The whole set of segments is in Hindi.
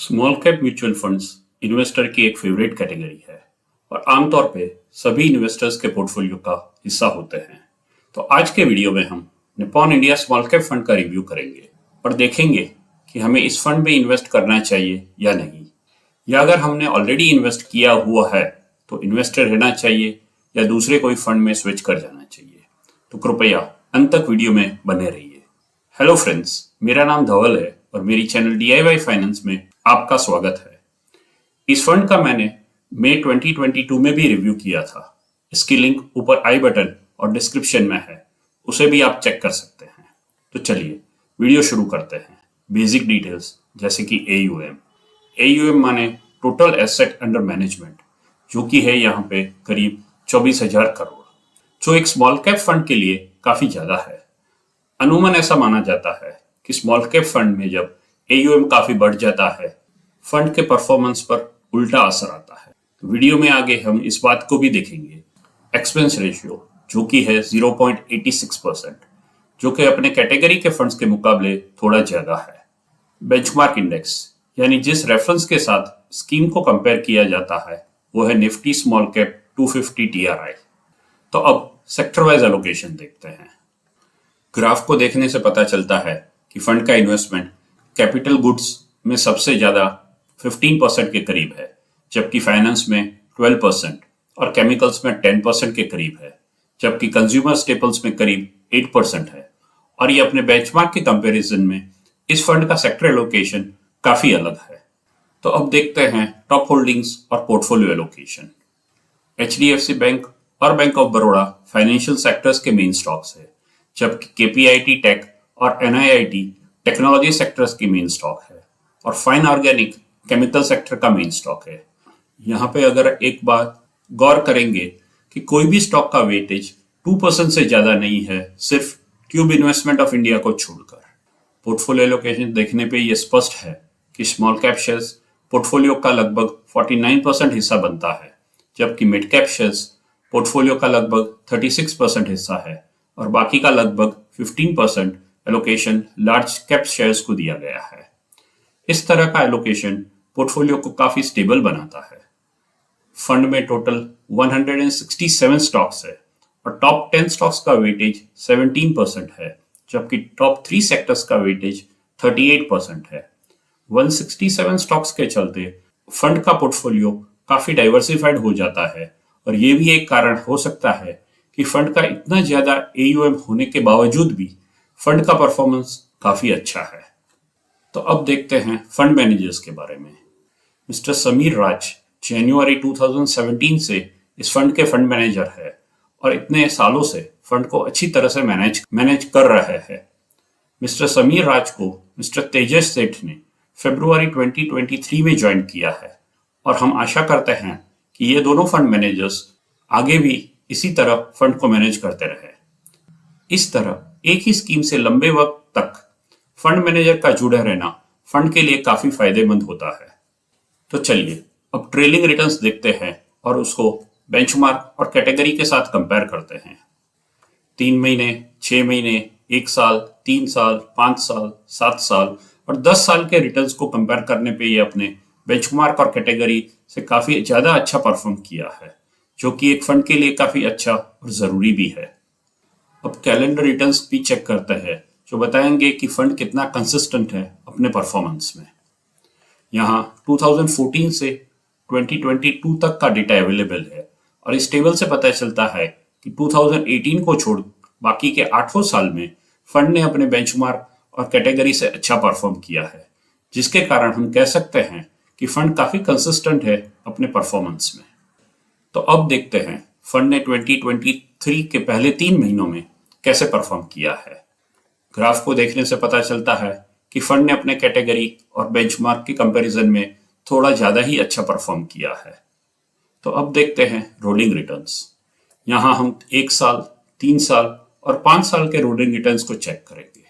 Small cap mutual funds investor की एक फेवरेट कैटेगरी है और आमतौर पे सभी इन्वेस्टर्स के पोर्टफोलियो का हिस्सा होते हैं। तो आज के वीडियो में हम Nippon India small cap fund का रिव्यू करेंगे और देखेंगे कि हमें इस फंड में इन्वेस्ट करना चाहिए या नहीं, या अगर हमने ऑलरेडी इन्वेस्ट किया हुआ है तो इन्वेस्टर रहना चाहिए या दूसरे कोई फंड में स्विच कर जाना चाहिए। तो कृपया अंत तक वीडियो में बने रहिए। हेलो फ्रेंड्स, मेरा नाम धवल है और मेरी चैनल DIY फाइनेंस में आपका स्वागत है। इस फंड का मैंने मई 2022 में भी रिव्यू किया था। इसकी लिंक ऊपर आई बटन और डिस्क्रिप्शन में है, उसे भी आप चेक कर सकते हैं। तो चलिए वीडियो शुरू करते हैं। बेसिक डिटेल्स जैसे कि AUM माने टोटल एसेट अंडर मैनेजमेंट, जो कि है यहाँ पे करीब 24,000 करोड़, जो एक स्मॉल कैप फंड के लिए काफी ज्यादा है। अनुमान ऐसा माना जाता है कि स्मॉल कैप फंड में जब AUM काफी बढ़ जाता है, फंड के परफॉर्मेंस पर उल्टा असर आता है। तो वीडियो में आगे हम इस बात को भी देखेंगे। एक्सपेंस रेशियो जो कि है 0.86%, जो कि अपने कैटेगरी के फंड्स के मुकाबले थोड़ा ज्यादा है। बेंचमार्क इंडेक्स यानी जिस रेफरेंस के साथ स्कीम को कंपेयर किया जाता है वो है निफ्टी स्मॉल कैप 250 TRI। तो अब सेक्टर वाइज एलोकेशन देखते हैं। ग्राफ को देखने से पता चलता है कि फंड का इन्वेस्टमेंट कैपिटल गुड्स में सबसे ज्यादा 15% के करीब है, जबकि फाइनेंस में 12% और केमिकल्स में 10% के करीब है, जबकि कंज्यूमर स्टेपल्स में करीब 8% है। और ये अपने बेंचमार्क के कंपैरिजन में इस फंड का सेक्टर एलोकेशन काफी अलग है। तो अब देखते हैं टॉप होल्डिंग्स और पोर्टफोलियो एलोकेशन। HDFC बैंक और bank of Baroda financial sectors के मेन स्टॉक्स है, जबकि KPIT टेक और NIIT टेक्नोलॉजी सेक्टर्स की मेन स्टॉक है और फाइन ऑर्गेनिक केमिकल सेक्टर का मेन स्टॉक है। यहाँ पे अगर एक बात गौर करेंगे कि कोई भी स्टॉक का वेटेज 2% से ज्यादा नहीं है, सिर्फ ट्यूब इन्वेस्टमेंट ऑफ इंडिया को छोड़कर। पोर्टफोलियो एलोकेशन देखने पे ये स्पष्ट है कि स्मॉल कैप शेयर्स पोर्टफोलियो का लगभग 49% हिस्सा बनता है, जबकि मिड कैप शेयर्स पोर्टफोलियो का लगभग 36% हिस्सा है और बाकी का लगभग 15% एलोकेशन लार्ज कैप शेयर्स को दिया गया है। इस तरह का एलोकेशन पोर्टफोलियो को काफी स्टेबल बनाता है। फंड में टोटल 167 स्टॉक्स है और टॉप 10 स्टॉक्स का वेटेज 17% है, जबकि टॉप 3 सेक्टर्स का वेटेज 38% है। 167 स्टॉक्स के चलते फंड का पोर्टफोलियो काफी डाइवर्सिफाइड हो जाता है और ये भी एक कारण हो सकता है कि फंड का इतना ज्यादा AUM होने के बावजूद भी फंड का परफॉर्मेंस काफी अच्छा है। तो अब देखते हैं फंड मैनेजर्स के बारे में। मिस्टर समीर राज जनवरी 2017 से इस फंड के फंड मैनेजर है और इतने सालों से फंड को अच्छी तरह से मैनेज कर रहे हैं। मिस्टर समीर राज को मिस्टर तेजस सेठ ने फरवरी 2023 में ज्वाइन किया है और हम आशा करते हैं कि ये दोनों फंड मैनेजर्स आगे भी इसी तरह फंड को मैनेज करते रहे। इस तरह एक ही स्कीम से लंबे वक्त तक फंड मैनेजर का जुड़ा रहना फंड के लिए काफी फायदेमंद होता है। तो चलिए अब ट्रेलिंग रिटर्न्स देखते हैं और उसको बेंचमार्क और कैटेगरी के साथ कंपेयर करते हैं। 3 महीने, 6 महीने, 1 साल, 3 साल, 5 साल, 7 साल और 10 साल के रिटर्न्स को कंपेयर करने पे ये अपने बेंचमार्क और कैटेगरी से काफी ज्यादा अच्छा परफॉर्म किया है, जो कि एक फंड के लिए काफी अच्छा और जरूरी भी है। अब कैलेंडर रिटर्न्स भी चेक करते हैं, जो बताएंगे कि फंड कितना कंसिस्टेंट है अपने परफॉर्मेंस में। यहाँ 2014 से 2022 तक का डेटा अवेलेबल है और इस टेबल से पता चलता है कि 2018 को छोड़ बाकी के 8 साल में फंड ने अपने बेंचमार्क और कैटेगरी से अच्छा परफॉर्म किया है, जिसके कारण हम कह सकते हैं कि फंड काफी कंसिस्टेंट है अपने परफॉर्मेंस में। तो अब देखते हैं फंड ने 2023 के पहले 3 महीनों में कैसे परफॉर्म किया है। ग्राफ को देखने से पता चलता है कि फंड ने अपने कैटेगरी और बेंचमार्क के कंपैरिजन में थोड़ा ज्यादा ही अच्छा परफॉर्म किया है। तो अब देखते हैं रोलिंग रिटर्न्स। यहाँ हम 1 साल, 3 साल और 5 साल के रोलिंग रिटर्न्स को चेक करेंगे।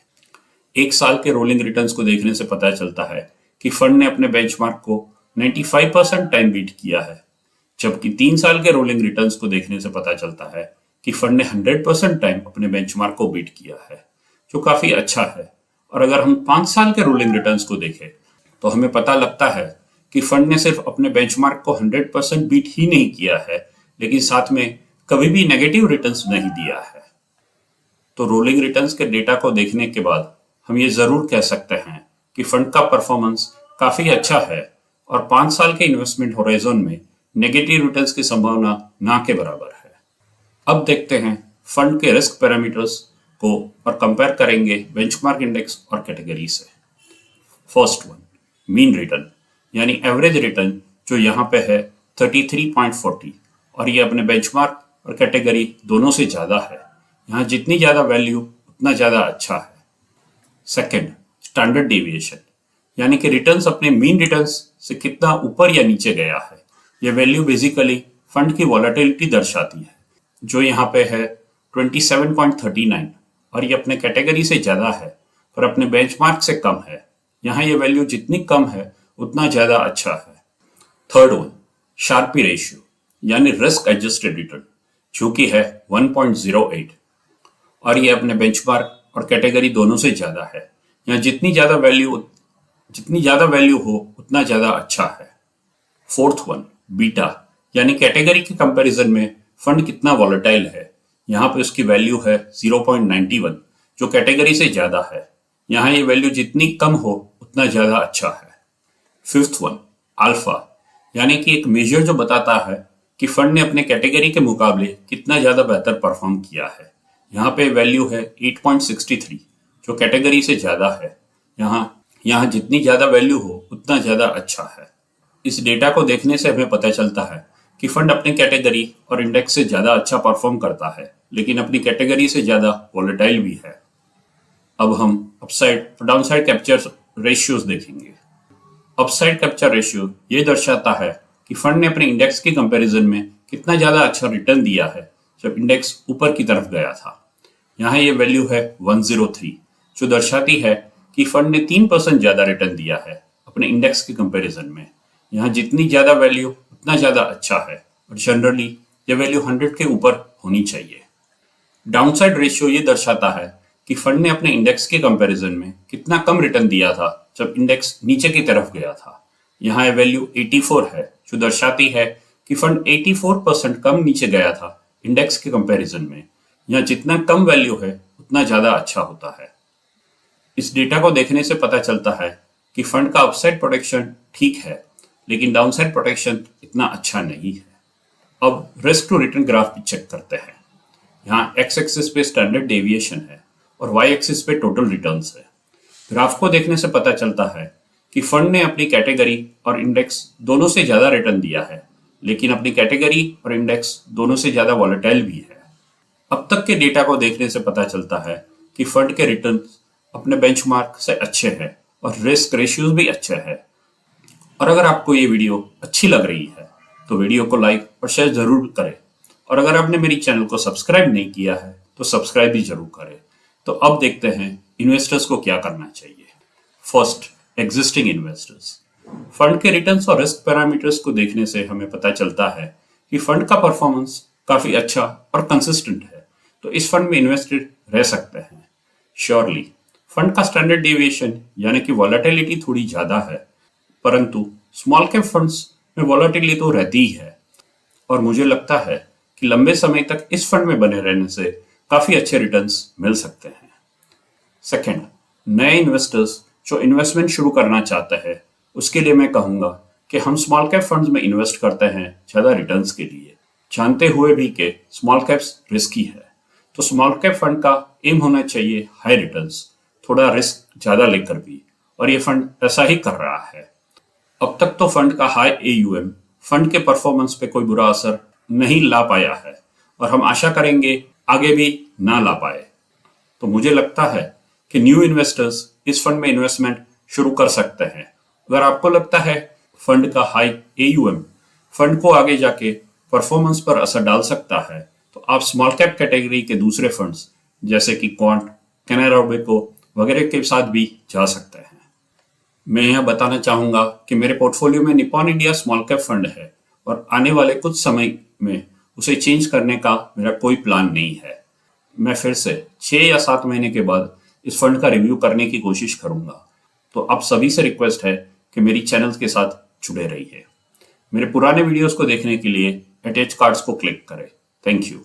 1 साल के रोलिंग रिटर्न्स को देखने से पता चलता है कि फंड ने अपने बेंचमार्क को 95% टाइम बीट किया है, जबकि 3 साल के रोलिंग रिटर्न्स को देखने से पता चलता है कि फंड ने 100% टाइम अपने बेंचमार्क को बीट किया है, जो काफी अच्छा है। और अगर हम 5 साल के रोलिंग रिटर्न्स को देखें तो हमें पता लगता है कि फंड ने सिर्फ अपने बेंचमार्क को 100% बीट ही नहीं किया है, लेकिन साथ में कभी भी नेगेटिव रिटर्न्स नहीं दिया है। तो रोलिंग रिटर्न्स के डेटा को देखने के बाद हम ये जरूर कह सकते हैं कि फंड का परफॉर्मेंस काफी अच्छा है और 5 साल के इन्वेस्टमेंट होराइजन में नेगेटिव रिटर्न्स की संभावना ना के बराबर है। अब देखते हैं फंड के रिस्क पैरामीटर्स को और कंपेयर करेंगे बेंचमार्क इंडेक्स और कैटेगरी से। फर्स्ट वन, मीन रिटर्न यानी एवरेज रिटर्न, जो यहाँ पे है 33.40 और ये अपने बेंचमार्क और कैटेगरी दोनों से ज्यादा है। यहाँ जितनी ज्यादा वैल्यू उतना ज्यादा अच्छा है। सेकंड, स्टैंडर्ड डेविएशन यानी कि रिटर्न्स अपने मीन रिटर्न्स से कितना ऊपर या नीचे गया है। ये वैल्यू बेसिकली फंड की वॉलेटिलिटी दर्शाती है, जो यहाँ पे है 27.39 और ये अपने कैटेगरी से ज्यादा है पर अपने बेंचमार्क से कम है। यहाँ ये वैल्यू जितनी कम है उतना ज्यादा अच्छा है। थर्ड वन, शार्पी रेशियो यानी रिस्क एडजस्टेड रिटर्न, जो कि है 1.08 और ये अपने बेंचमार्क और कैटेगरी दोनों से ज्यादा है। यहाँ जितनी ज्यादा वैल्यू हो उतना ज्यादा अच्छा है। फोर्थ वन, बीटा यानी कैटेगरी के कंपैरिजन में फंड कितना वॉलेटाइल है। यहाँ पे उसकी वैल्यू है 0.91 जो कैटेगरी से ज्यादा है। यहाँ ये वैल्यू जितनी कम हो उतना ज्यादा अच्छा है। फिफ्थ वन, अल्फा यानी कि एक मेजर जो बताता है कि फंड ने अपने कैटेगरी के मुकाबले कितना ज्यादा बेहतर परफॉर्म किया है। यहाँ पे वैल्यू है 8.63 जो कैटेगरी से ज्यादा है। यहाँ जितनी ज्यादा वैल्यू हो उतना ज्यादा अच्छा है। इस डेटा को देखने से हमें पता चलता है कि फंड अपनी कैटेगरी और इंडेक्स से ज्यादा अच्छा परफॉर्म करता है, लेकिन अपनी कैटेगरी से ज्यादा वॉलेटाइल भी है। अब हम अपसाइड और डाउनसाइड कैप्चर रेशियोज देखेंगे। अपसाइड कैप्चर रेशियो ये दर्शाता है कि फंड ने अपने इंडेक्स के कंपैरिजन में कितना ज्यादा अच्छा रिटर्न दिया है जब इंडेक्स ऊपर की तरफ गया था। यहाँ ये वैल्यू है 103 जो दर्शाती है कि फंड ने 3% ज्यादा रिटर्न दिया है अपने इंडेक्स के कंपैरिजन में। यहाँ जितनी ज्यादा वैल्यू उतना ज्यादा अच्छा है और जनरली ये वैल्यू 100 के ऊपर होनी चाहिए। डाउनसाइड रेशियो ये दर्शाता है कि फंड ने अपने इंडेक्स के कंपैरिजन में कितना कम रिटर्न दिया था जब इंडेक्स नीचे की तरफ गया था। यहाँ ये वैल्यू 84 है जो दर्शाती है कि फंड 84% कम नीचे गया था इंडेक्स के कंपैरिजन में। यहाँ जितना कम वैल्यू है उतना ज्यादा अच्छा होता है। इस डेटा को देखने से पता चलता है कि फंड का अपसाइड प्रोटेक्शन ठीक है, लेकिन डाउनसाइड प्रोटेक्शन इतना अच्छा नहीं है। अब रिस्क टू रिटर्न ग्राफ भी चेक करते हैं। यहाँ एक्स एक्सिस पे स्टैंडर्ड डेविएशन है और वाई एक्सिस पे टोटल रिटर्न्स है। ग्राफ को देखने से पता चलता है कि फंड ने अपनी कैटेगरी और इंडेक्स दोनों से ज्यादा रिटर्न दिया है, लेकिन अपनी कैटेगरी और इंडेक्स दोनों से ज्यादा वॉलेटाइल भी है। अब तक के डेटा को देखने से पता चलता है कि फंड के रिटर्न अपने बेंचमार्क से अच्छे हैं और रिस्क रेशियोज भी अच्छे हैं। और अगर आपको ये वीडियो अच्छी लग रही है तो वीडियो को लाइक और शेयर जरूर करें, और अगर आपने मेरी चैनल को सब्सक्राइब नहीं किया है तो सब्सक्राइब भी जरूर करें। तो अब देखते हैं इन्वेस्टर्स को क्या करना चाहिए। First, existing investors. फंड के रिटर्न्स और रिस्क पैरामीटर्स को देखने से हमें पता चलता है कि फंड का परफॉर्मेंस काफी अच्छा और कंसिस्टेंट है, तो इस फंड में इन्वेस्टेड रह सकते हैं। श्योरली फंड का स्टैंडर्ड डेविएशन यानी कि वॉलेटिलिटी थोड़ी ज्यादा है, परंतु स्मॉल कैप फंड्स में वॉलेटिलिटी तो रहती ही है और मुझे लगता है कि लंबे समय तक इस फंड में बने रहने से काफी अच्छे रिटर्न्स मिल सकते हैं। सेकंड, नए इन्वेस्टर्स जो इन्वेस्टमेंट शुरू करना चाहते हैं उसके लिए मैं कहूंगा कि हम स्मॉल कैप फंड्स में इन्वेस्ट करते हैं ज्यादा रिटर्न्स के लिए, जानते हुए भी कि स्मॉल कैप्स रिस्की है। तो स्मॉल कैप फंड का एम होना चाहिए हाई रिटर्न्स, थोड़ा रिस्क ज्यादा लेकर भी, और ये फंड ऐसा ही कर रहा है। अब तक तो फंड का हाई AUM फंड के परफॉर्मेंस पे कोई बुरा असर नहीं ला पाया है और हम आशा करेंगे आगे भी ना ला पाए। तो मुझे लगता है कि न्यू इन्वेस्टर्स इस फंड में इन्वेस्टमेंट शुरू कर सकते हैं। अगर आपको लगता है फंड का हाई AUM फंड को आगे जाके परफॉर्मेंस पर असर डाल सकता है, तो आप स्मॉल कैप कैटेगरी के दूसरे फंड्स जैसे कि क्वांट, कैनरा रोबेको वगैरह के साथ भी जा सकते हैं। मैं यह बताना चाहूंगा कि मेरे पोर्टफोलियो में Nippon India small cap fund है और आने वाले कुछ समय में उसे चेंज करने का मेरा कोई प्लान नहीं है। मैं फिर से 6 या 7 महीने के बाद इस फंड का रिव्यू करने की कोशिश करूंगा। तो आप सभी से रिक्वेस्ट है कि मेरी चैनल के साथ जुड़े रहिए। मेरे पुराने वीडियोस को देखने के लिए अटैच कार्ड्स को क्लिक करें। Thank you.